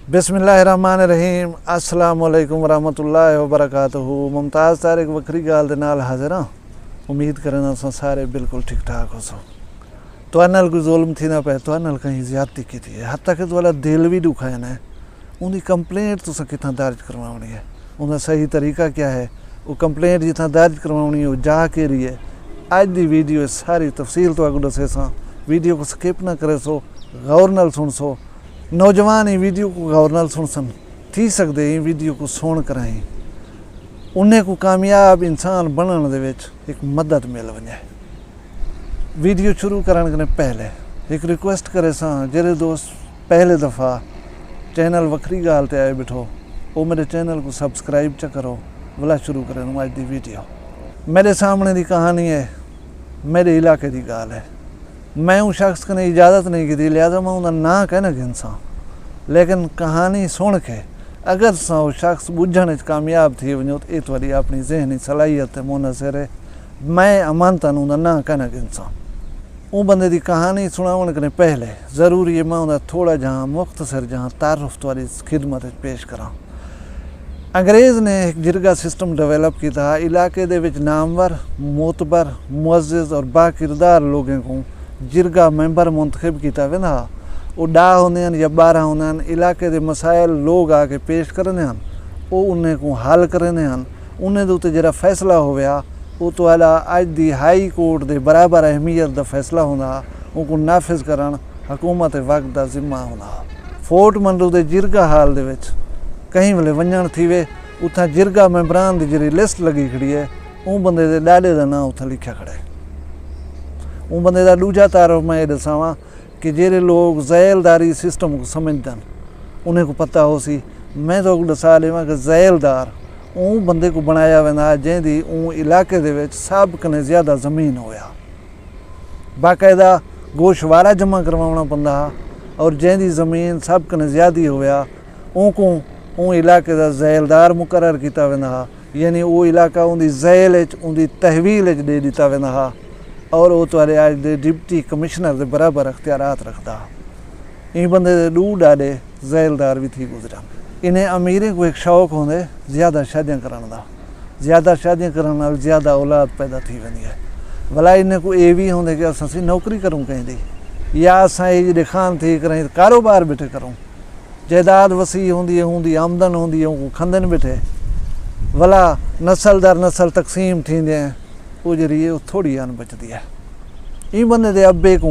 बिस्मिल्लाहिर्रहमानिर्रहीम अस्सलामुअलैकुम वरहमतुल्लाहि वबरकातुहू। मुमताज़ तार एक वक्री गाल दे नाल हाज़िर हाँ। उम्मीद करना असां सारे बिल्कुल ठीक ठाक हो सो। तो नाल कोई जुल्म थी ना पे, तो नाल कहीं ज़्यादती की थी है, हत्ता कि तो दिल भी दुखाया ना, उनकी कंप्लेंट तुसां कितना दर्ज करवानी है, उनका सही तरीका क्या है, वो कंप्लेंट जितना दर्ज करवानी है वो जा के रही है। अज दी वीडियो सारी तफसील तो अगू दसे सां, वीडियो को स्किप ना करे सो, गौर नाल सुन सो। नौजवान ही वीडियो को गौर नाल सुन सन थी सकते ही वीडियो को सुन कराई उन्हें को कामयाब इंसान बनने दे विच एक मदद मिल वने। वीडियो शुरू करने के पहले एक रिक्वेस्ट करे सां, जेरे दोस्त पहले दफ़ा चैनल वक्री गाल ते आए बिठो वो मेरे चैनल को सब्सक्राइब च करो। भला शुरू करें अज दी वीडियो। मेरे सामने दी कहानी है, मेरे इलाके दी गाल है। मैं उस शख्स ने इजाज़त नहीं की थी, लिहाजा मैं उनका ना कहना गिनसा, लेकिन कहानी सुन के अगर सा वो शख्स बुझण कामयाब थी वनो तो ये थोड़ी अपनी जहनी सलाहियत मुनसर है। मैं अमानतन उनका ना कहना गिनसा। वो बंदे की कहानी सुनावन के पहले ज़रूरी है मैं उनका थोड़ा जहाँ मुख्तसर जहाँ तारुफ वाली खिदमत पेश करा। अंग्रेज़ ने एक जिरगा सिस्टम डेवलप किया था इलाके दे विच नामवर मोतबर मुअज़्ज़िज़ और बाकिरदार लोगों को जिरगा मैंबर मुंतखब किया वेंदा। वो 10 होंदे या 12 होंदे इलाके के मसाइल लोग आके पेश करते हैं, वो उन्हें को हल करते हैं। उन्हें उत्ते जरा फैसला होया वो तो अज दी हाई कोर्ट के बराबर अहमियत का फैसला होंदा, उनको नाफिज करन हुकूमत वक्त का जिम्मा होंदा। फोर्ट मंडू के जिरगा हाल दे विच कहीं वेले वंजण थी वे, उतना जिरगा मैंबरान की जी लिस्ट लगी खड़ी है, वो बंदे के डाले का नाम उत्थे लिखा खड़ा है। वो बंदे का दूजा तारुफ मैं ये दसावा कि जेरे लोग ज़ैलदारी सिस्टम को समझदन उन्हें को पता हो सी। मैं तो दसा लेवा कि ज़ैलदार वो बंदे को बनाया वेंदा जैंदी वो इलाके दे विच सब कने ज़्यादा ज़मीन होया, बाकायदा गोशवारा जमा करवाना पैंदा और जैंदी ज़मीन सब कने ज़्यादा होया उनको वो इलाके का ज़ैलदार मुकर्रर किया वेंदा, यानी वो इलाका उनकी ज़ैल उनकी तहवील दे दिता वेंदा और वो तो अज दे डिप्टी कमिश्नर के बराबर अख्तियारात रखता। इन बंदे दे दू डाडे ज़ैलदार भी थी गुजरा। इन्हें अमीरें को एक शौक होंदे ज़्यादा शादियां करने का, ज़्यादा शादियां करने नाल ज़्यादा औलाद पैदा थी वेंदी है। भला इन्हें को ये भी होंदे कि असीं नौकरी करूँ कहीं दी या असां ये दिखान थी करें कारोबार बैठे करूँ, जायदाद वसी होंदी है आमदन होंदी है उनको खंदन बैठे। भला नस्ल दर नस्ल तकसीम थींदे वो जरिए वो थोड़ी आन बचती है। इन बंदे दे अब्बे को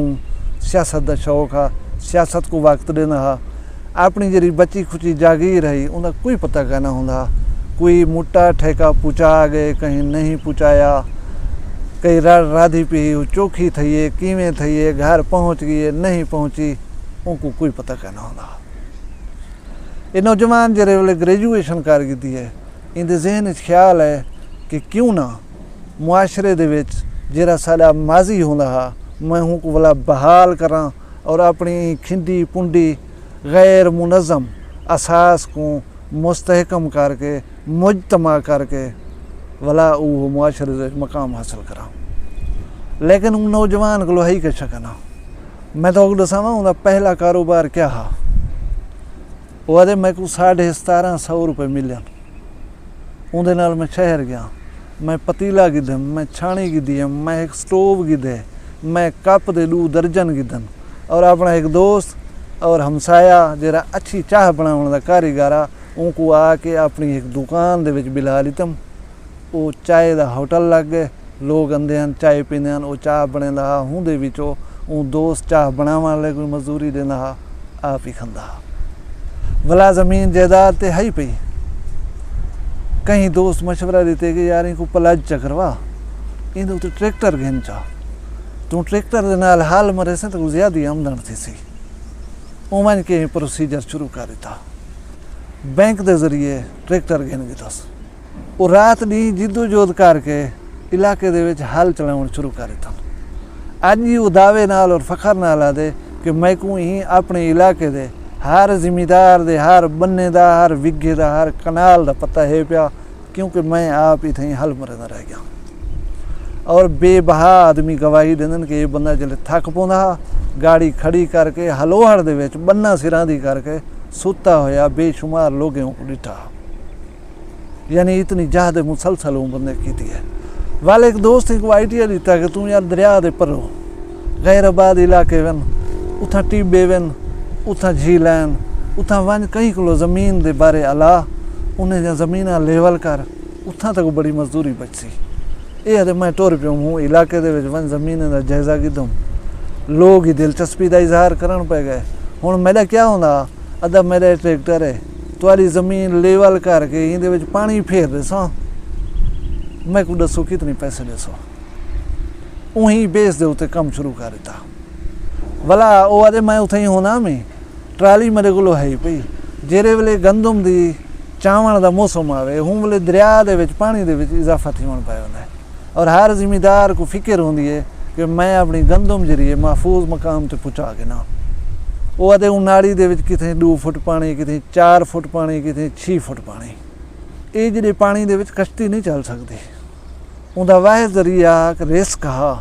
सियासत का शौक है, सियासत को वक्त देना है। अपनी जी बची खुची जागीर है उनका कोई पता कहना होंदा, कोई मोटा ठेका पुचा गए कहीं नहीं पुचाया, कहीं राधी पी चोखी थी है किमें थी है घर पहुँच गई है नहीं पहुँची, उनको कोई पता कहना होंदा। ये नौजवान जरे वाले ग्रेजुएशन कर की है, इनके जहन ख्याल है कि क्यों ना मुआशरे दे विच जरा साडा माजी होंदा हा मैं हूँ को वाला बहाल करा और अपनी खिंडी पुंडी गैर मुनज़म असास को मुस्तहकम करके मुजतमा करके वाला वो मुआशरे दे मकाम हासिल करा। लेकिन उन नौजवान को है किश करना। मैं तो दसावा उनका पहला कारोबार क्या हा, वो आदे मैं को 1750 रुपये मिलन, उनके नाल मैं शहर गया, मैं पतीला गिदम, मैं छाणी गिदी, मैं एक स्टोव गिदे, मैं कप दे 2 दर्जन गिदन और अपना एक दोस्त और हमसाया जरा अच्छी चाह बनाने का कारीगर उनको आके अपनी एक दुकान दे विच बिला लितम। वो चाय का होटल लग गए, लोग आंदे हैं चाय पींदे हैं, वो चाह बनेंदा हा हुंदे विचों वो दोस्त चाह बनाने वाले कोई मजदूरी देंदा हा आप ही खांदा हा। भला ज़मीन जायदाद ते है ही पई, कहीं दोस्त मशवरा देते कि यार इनको पलाज चकरवा इन तो ट्रैक्टर घेन चा तू ट्रैक्टर के नाल हाल मरे से तो ज़्यादा आमदन थी सी। उमन के प्रोसीजर शुरू कर दिता, बैंक के जरिए ट्रैक्टर घेन गितस। वो रात दी जिद्दोजहद करके इलाके दे विच हल चलाउण शुरू कर दिता। अज ही वो दावे नाल और फखर नाल आदे कि मैं को ही अपने इलाके दे हर जिमीदार दे हर बन्ने का हर विघे का हर कनाल का पता है पिया, क्योंकि मैं आप इतें हल मरदा रह गया। और बेबहा आदमी गवाही देंदन कि ये बंदा जल्द थक पौंदा गाड़ी खड़ी करके हलोहड़ दे विच बन्ना सिरां दी करके सुता होया बेशुमार लोगों को डिठा, यानी इतनी ज़्यादा मुसलसल बंदे की है। वाले एक दोस्त को आइडिया दिता कि तू यार दरिया दे परो गैराबाद इलाके वन, उथा टिब्बे वन, उथा झीलैन, उथा वन कई किलो ज़मीन दे बारे अला उन्हें ज़मीन लेवल कर, उथा तक बड़ी मजदूरी बचसी। ये मैं टुर पियो हूँ इलाके दे विच वन ज़मीन का जायज़ा कीदम, लोग ही दिलचस्पी का इजहार करन पे गए। हुण मेरा क्या होंदा, अदा मेरा ट्रैक्टर है तुहारी ज़मीन लेवल करके इहदे विच पानी फेर देसां, मैं को दसो कितने पैसे देसो। उही बेस दे उत्ते काम शुरू कर दिता। भला वो आदे मैं उत्थे ही होना में ट्राली मेरे को है ही पई, जेरे वेले गंदम दी चावण का मौसम आवे हूँ वेले दरिया दे विच पानी दे विच इजाफा थीवण पाया होंदा है। और हर जिमीदार को फिक्र होंदी है कि मैं अपनी गंदम जरिए महफूज मकाम ते पहुँचा के ना। वो आदे उनाड़ी दे विच किथे 2 फुट पानी, किथे 4 फुट पानी, किथे 6 फुट पानी। ये जिहड़े पानी दे विच कश्ती नहीं चल सकती, उनका वाह जरिया रिस्क हा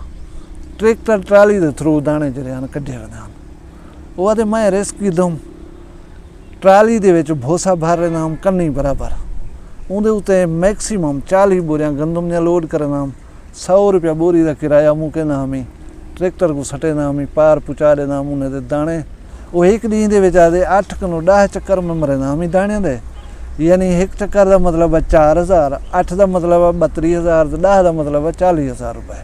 ट्रैक्टर ट्राली के थ्रू दाने जिहड़े हन कढे होंदे हन। वो आदे मैं रिस्क कीदम ट्राली दे विच भोसा भर रहा कन्नी बराबर, उहदे उत्ते मैक्सीमम 40 बोरियां गंदम दियां लोड करना, 100 रुपया बोरी का किराया मुके ना हमें ट्रैक्टर को सटे ना हमें पार पहुँचा देना उन्हें दे दाने। वो एक दिन दे विच आदे 8 किलो 10 चक्कर में मरे ना हमें दाने दे, यानी एक चक्कर का मतलब है 4000, 8 का मतलब है 32,000, 10 का मतलब है 40,000 रुपए।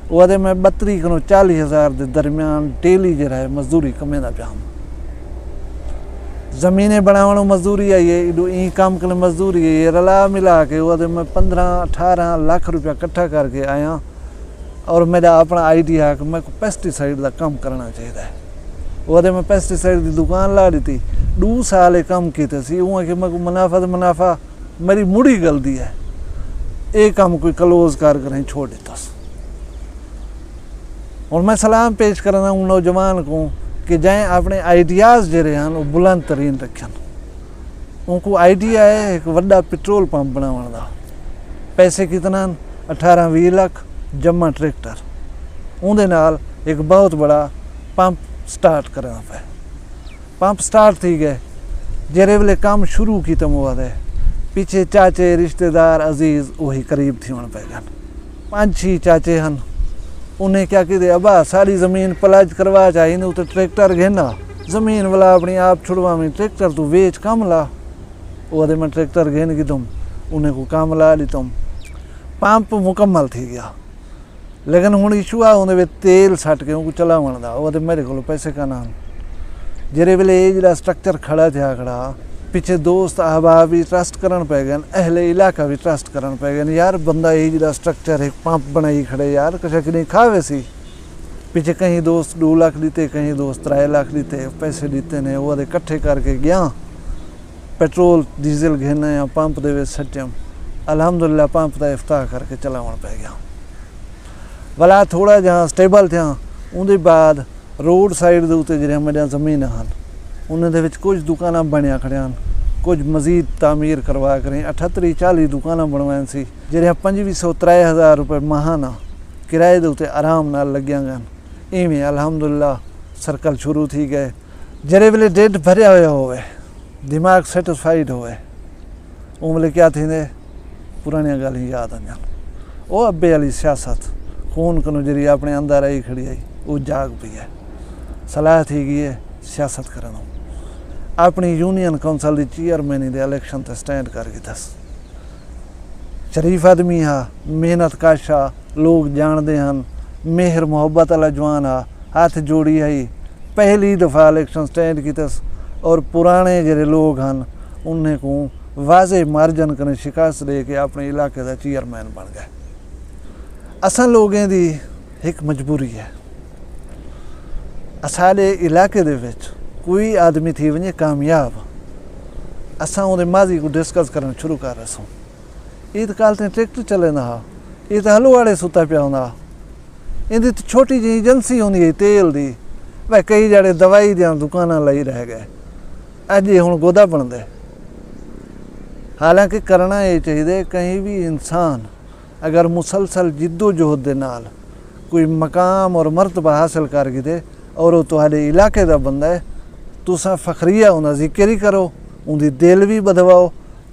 वो आदे मैं 32 किलो 40,000 के दरम्यान डेली जो है मजदूरी कमेंदा पिया हूँ। ज़मीनें बनावण मजदूरी आई है, इडू ई काम कर मजदूरी है, रला मिला के वो मैं 15-18 लाख रुपया इकट्ठा करके आया। और मेरा अपना आइडिया है कि मैं पेस्टिसाइड का काम करना चाहिए। वो मैं पेस्टिसाइड की दुकान ला दी थी, 2 साल काम किए सी। उँ कि मैं मुनाफा तो मुनाफा मेरी मुड़ी गलती है, ये काम कोई क्लोज कर करें छोड़ देता। और मैं सलाम पेश करना उन नौजवान को कि जाएँ अपने आइडियाज़ जड़े हैं वो बुलंद तरीन रखन। उनको आइडिया है एक वड्डा पेट्रोल पंप बनाने का, पैसे कितना 18-20 लाख जमा ट्रैक्टर, उनके नाल एक बहुत बड़ा पंप स्टार्ट करना पे। पंप स्टार्ट थी गए, जेरे वेले काम शुरू किया हुआ है, पीछे चाचे रिश्तेदार अजीज़ वही करीब थी पे गए। 5-6 चाचे हैं, उन्हें क्या कहते अबा सारी ज़मीन पलाज करवा चाहिए नहीं तो ट्रैक्टर घेना, ज़मीन वाला अपनी आप छुड़वा में ट्रैक्टर तो वेच कम ला। वो मैं ट्रैक्टर घेन की तुम उन्हें को काम ला ली तुम। पंप मुकम्मल थी गया, लेकिन हूँ इशू आ उन्हें तेल सट के उनको चलावन का। वो मेरे को पैसे का नाम जेरे वेले ये जो स्ट्रक्चर खड़ा थे खड़ा, पीछे दोस्त अहबाब भी ट्रस्ट करन पे गए, अहले इलाका भी ट्रस्ट करन पे गए। यार बंदा ये जो स्ट्रक्चर एक पंप बनाई खड़े यार कशा कि नहीं खावे सी। पीछे कहीं दोस्त 2 लाख दीते, कहीं दोस्त 3 लाख दीते, पैसे दीते ने वो इकट्ठे करके गया पेट्रोल डीजल घेना या पंप दे सटम। अलहमदुलिल्लाह पंप का इफ्ताह करके चलावन पे गया। वाला थोड़ा जहाँ स्टेबल थे उनके बाद रोड साइड के उत्ते जो मेरिया जमीन हैं उन्हें कुछ दुकाना बनया खड़े हैं, कुछ मजीद तामीर करवा करें। 38-40 दुकाना बनवाई सी जो 2500-3000 रुपये महाना किराए के उत्ते आराम नाल लग्या गए। इवें अलहमदुलिल्लाह सर्कल शुरू थी गए। जरे वेले डेट भरिया होया होवे, दिमाग सैटिस्फाइड होवे, उन वेले क्या थी पुरानिया गल याद आ। वो अब्बे वाली सियासत खून कनो जरी अपने अंदर आई खड़ी आई, वो जाग पी है। सलाह थी गई है सियासत करना, अपनी यूनियन काउंसिल की चेयरमैनी दे इलेक्शन ते स्टैंड करके दस। शरीफ आदमी हा, मेहनत काशा, लोग जानते हैं, मेहर मुहब्बत वाला जवान हा, हाथ जोड़ी आई, पहली दफ़ा इलेक्शन स्टैंड की तस। और पुराने जड़े लोग हैं उन्हें को वाजे मार्जन कर शिकायत दे के अपने इलाके का चेयरमैन बन गए। असा लोगों की एक मजबूरी है, असाले इलाके दे विच कोई आदमी थी वने कामयाब, असा उहदे माजी को डिस्कस करना शुरू कर रहे। ईद काल ते ट्रैक्टर चले ना, ये तो हलो वाले सुता पिया होंदा, इहदी तो छोटी जी एजेंसी होंदी है तेल दी। वह कई जड़े दवाई दियां दुकानां लई रह गए, अज ये हुण गोदा बनदे। हालांकि करना ये चाहिए, कहीं भी इंसान अगर मुसलसल जिद्दोजहद दे नाल कोई मकाम और मरतबा हासिल कर गए और वो तुहाडे इलाके का बंदा है तुसां फ़खरिया उनका जिक्र ही करो, उनकी दिल भी बधवाओ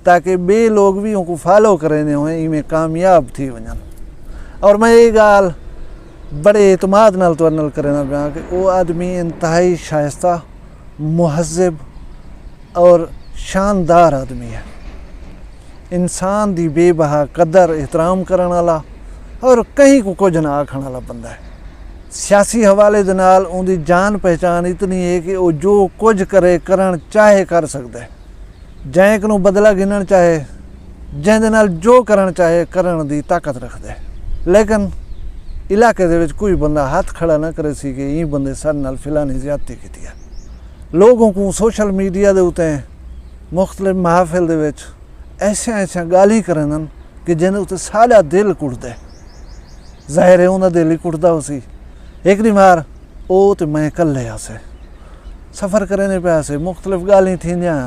ताकि बे लोग भी उनको फॉलो करें हुए इवें कामयाब थी वजन। और मैं ये गाल बड़े एतमाद नाल तुहाडे नाल करना पिया कि वो आदमी इंतहाई शाइस्ता, मुहज़्ज़ब और शानदार आदमी है, इंसान दी बेबहा कदर एहतराम करने वाला और कहीं को कुछ ना आखण वाला बंदा है। सियासी हवाले दे नाल उनकी जान पहचान इतनी है कि वो जो कुछ करे करन चाहे कर सकता है, जैक नूं बदला गिनण चाहे, जिहदे नाल जो करन चाहे करन दी ताकत रखता है। लेकिन इलाके दे विच कोई बंदा हाथ खड़ा ना करे सी कि ये बंदे साडे नाल फिलानी ज़्यादती कीती है। लोगों को सोशल मीडिया दे उत्ते मुख्तलिफ महफिल दे विच ऐसा गाली करन कि जिन्हें उत्ते सारा दिल कुटदा। ज़ाहिर है उन्हें दिल ही कुटदा उसी। एक दी मार ओ तो मैं कल्ले आसे सफ़र करने पे आसे मुख्तलिफ गाली थींदियां।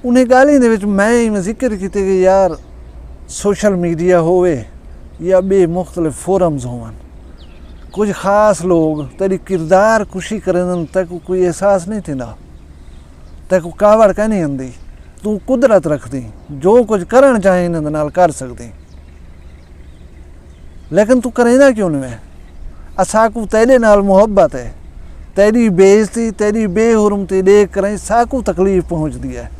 उन्हें गाली दे विच मैं जिक्र कीते कि यार सोशल मीडिया होवे या बे मुख्तलिफ फोरम्स होवन, कुछ ख़ास लोग तेरी किरदार कुशी करन तक कोई एहसास नहीं थींदा, तक कावड़ कह नहीं आंदी। तू कुदरत रखदी, जो कुछ करन चाहे इन्हां नाल कर सकदी, लेकिन तू करेंदा क्यों नहीं? असाकू तेरे नाल मुहब्बत है, तेरी बेइज्जती तेरी बेहुरमती देख कर साकू तकलीफ पहुँचती है।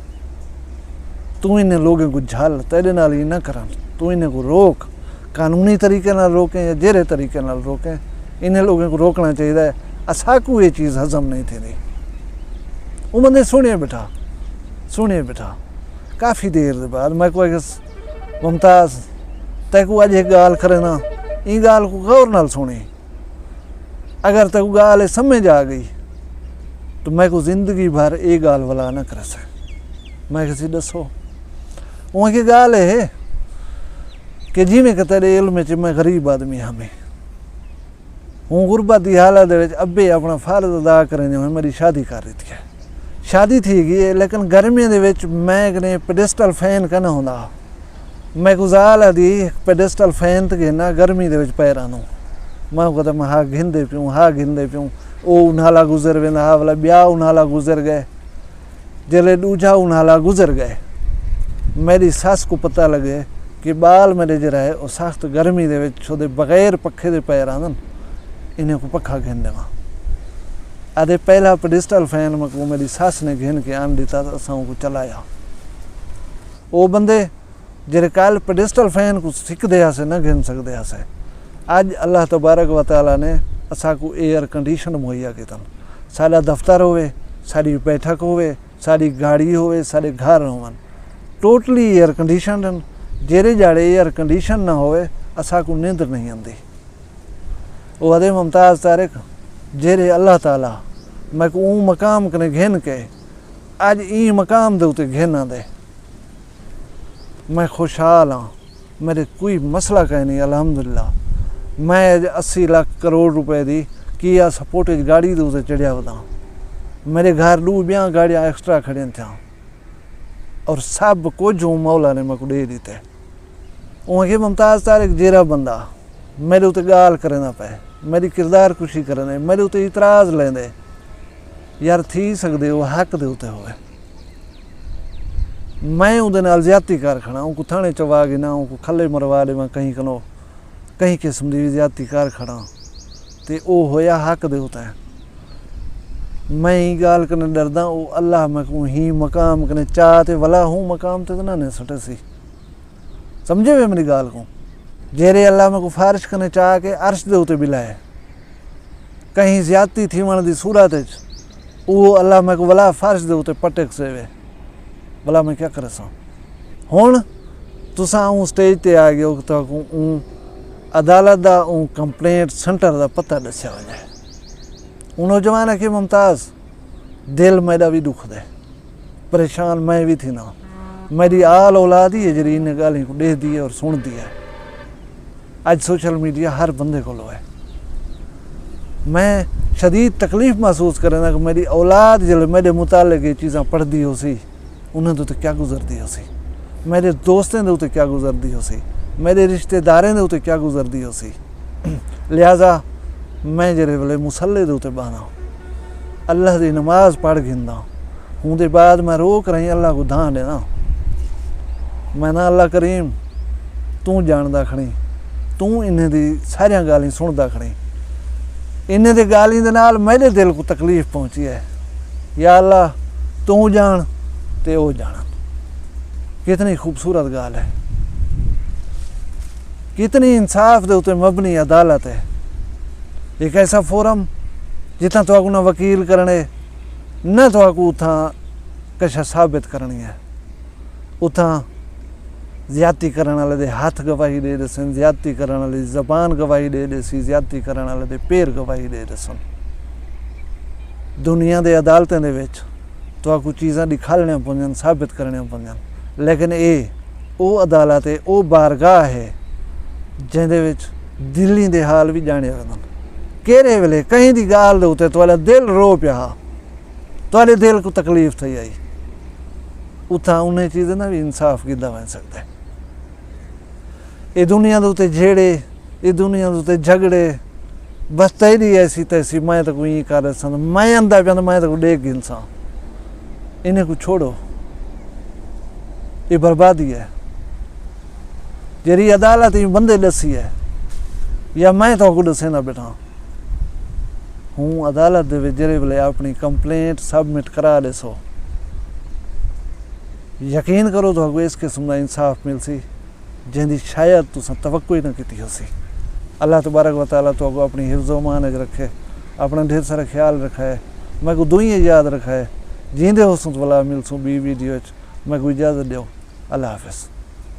तू इन्हें लोगों को झल, तेरे नाल ही ना करन, तू इन्हें को रोक, कानूनी तरीके नाल रोकें या जेरे तरीके नाल रोकें, इन्हें लोगों को रोकना चाहिए। असाकू ये चीज़ हजम नहीं थी। वो बंदे सुनिए बेटा काफ़ी देर के बाद मैं कोई मुमताज़ तैकू अज एक गाल करे ना, ई गाल को गौर नाल सुनी, अगर तैकू गाल समझ आ गई तो मैं को जिंदगी भर ये गाल वाला ना कर सके। मैं किसी दसो वहाँ की गाल है कि जिमें कि तेरे इल्म च मैं गरीब आदमी हमें हूँ गुरबत की हालत अब्बे अपना फर्ज अदा करें जो मेरी शादी कर रही थी। शादी थी गई है लेकिन गर्मियों के विच मैं कने पेडिस्टल फैन कहना होंदा, मैं गुजाल दी पेडिस्टल फैन तो गिना गर्मी के विच पैरां नूं मैं कहता मैं हा गिनदे पियूँ ओ उन्हाला गुजर वेंदा, हा वाला ब्याह उन्हाला गुजर गए, जिले दूजा उन्हाला गुजर गए। मेरी सस को पता लगे कि बाल मेरे जरा है सख्त गर्मी के विच ओहदे बगैर पखे दे पैरां इन्हें को पखा गिन देवां। आदे पहला पेडिस्टल फैन में को मेरी सस ने गिन के आन दिता तो असां को चलाया। वो बंदे जेरे कल पेडिस्टल फैन को सिखदे आसे न गिन सकदे आसे, अज अल्लाह तबारक व तआला ने असां को एयर कंडीशन मुहैया कीतन। साडा दफ्तर होवे, साडी बैठक होवे, साडी गाड़ी होवे, साडे घर होवन, टोटली एयर कंडीशन। जेरे जाड़े एयर कंडीशन ना होवे असां को नींद नहीं आती। वो अदे मुमताज़ तारिक जेरे अल्लाह ताला मैं को ऊ मकाम कने घिन के अज ई मकाम दे उते घिन आंदे, मैं खुशहाल हाँ, मेरे कोई मसला कहीं नहीं अल्हम्दुलिल्लाह। मैं अज 80 लाख करोड़ रुपए की किया सपोर्टेज गाड़ी दे उते चढ़िया वदा, मेरे घर 2 ब्याह गाड़ियाँ एक्स्ट्रा खड़ियां थियां और सब कुछ मौला ने मैं को दे दिते। उनके मुमताज़ तारिक जेरा बंदा मेरे उते गाल करे ना पे, मेरी किरदार कुशी करने, मेरे उते इतराज़ लेंदे, यार थी सकदे वो हक दे उते होवे। मैं उहदे नाल ज़्यादती कर खड़ा, उनको थाने चवा गिना, उनको खले मरवा देवां, कहीं किस्म की ज़्यादती कर खड़ा ते ओ होया हक दे उते। मैं ही गाल कने डरदा, वो अल्लाह मैं को ही मकाम कने चाह ते वला हूँ मकाम ते ना ने सटे सी। समझे वे मेरी गाल को? जेरे अल्लाह मैं को फारिश कने चाह के अर्श दे उते बिलाए, कहीं ज़्यादती थी वन दी सूरत वो अल्लाह मैं को वला फारिश दे उते पटक से वे, भला मैं क्या कर सा। हुण तुसां ऊ स्टेज ते आ गए तो ऊ अदालत दा ऊ कंप्लेंट सेंटर दा पता दस्या वञे। ऊ नौजवान के मुमताज़ दिल मेरा भी दुख दे, परेशान मैं भी थी ना, मेरी आल औलाद ही है जी इन गाली को देखती है और सुनती है। अज सोशल मीडिया हर बंदे को है। मैं शदीद तकलीफ महसूस करना कि मेरी औलाद जो मेरे मुतालिक ये चीज़ां पढ़ती हो सी, उन्हें तो क्या गुजरती हो सी, मेरे दोस्तों के उत्ते क्या गुजरती हो सी, मेरे रिश्तेदारें के उत्ते क्या गुजरती हो सी। लिहाजा मैं जेरे वेले मुसल्ले दे उत्ते बहना, अल्लाह की नमाज पढ़ गिंदा हूँ दे बाद मैं रोक रही अल्लाह को धान देना मैं ना अल्लाह करीम तू जानदा खड़ी तू इन्हें दी सारियां गालियां सुनदा खड़ी इन्हें दी गालियां दे नाल मेरे दिल को तकलीफ पहुंची है या अल्लाह तू जान ते ओ जान कितनी खूबसूरत गाल है कितनी इंसाफ दे उते मबनी अदालत है एक ऐसा फोरम जितना तो ना वकील करने न तो उथा कशा साबित करनी है उथा ज्यादती करने वाले दे हाथ गवाही दे सन ज्यादती करने वाले जबान गवाही दे सी ज्यादती करने वाले दे पैर गवाही दे सन दुनिया दे अदालतें दे विच तो चीज़ां दिखाने पौंदियां साबित करने पौंदियां लेकिन ये वो अदालत है वो बारगाह है जिहदे विच दिली दे हाल भी जाने जांदे केरे वेले कहीं दी गाल दे उते तुहाडा दिल रो पिया तुहाडे दिल को तकलीफ थी आई उथा उन्हें चीज़ें ना भी इंसाफ किद्दां बन सकदा है ये दुनिया दे उते झेड़े ये दुनिया दे उते झगड़े बस तेरी ऐसी तैसी मैं तो कोई कर रहा मैं आंदा पिया मैं तो डेग गिनसा इन्हें को छोड़ो ये बर्बादी है जेरी अदालत बंदे दसी है या मैं तो दसे ना बैठा हूँ अदालत दे जेरे वेले अपनी कंप्लेंट सबमिट करा देसो यकीन करो तो इस किस्म का इंसाफ मिल सी जिंदी शायद तुसा तवक्को ही ना की हो सी अल्लाह तबारक व तआला तो अपनी हिफ्ज़ व मान रखे अपना ढेर सारा ख्याल रखा है मैं को दुई याद रखा है जींदे हो सुत वाला मिलसूँ बी वीडियो मैं को इजाज़त दो अल्लाह हाफिज़।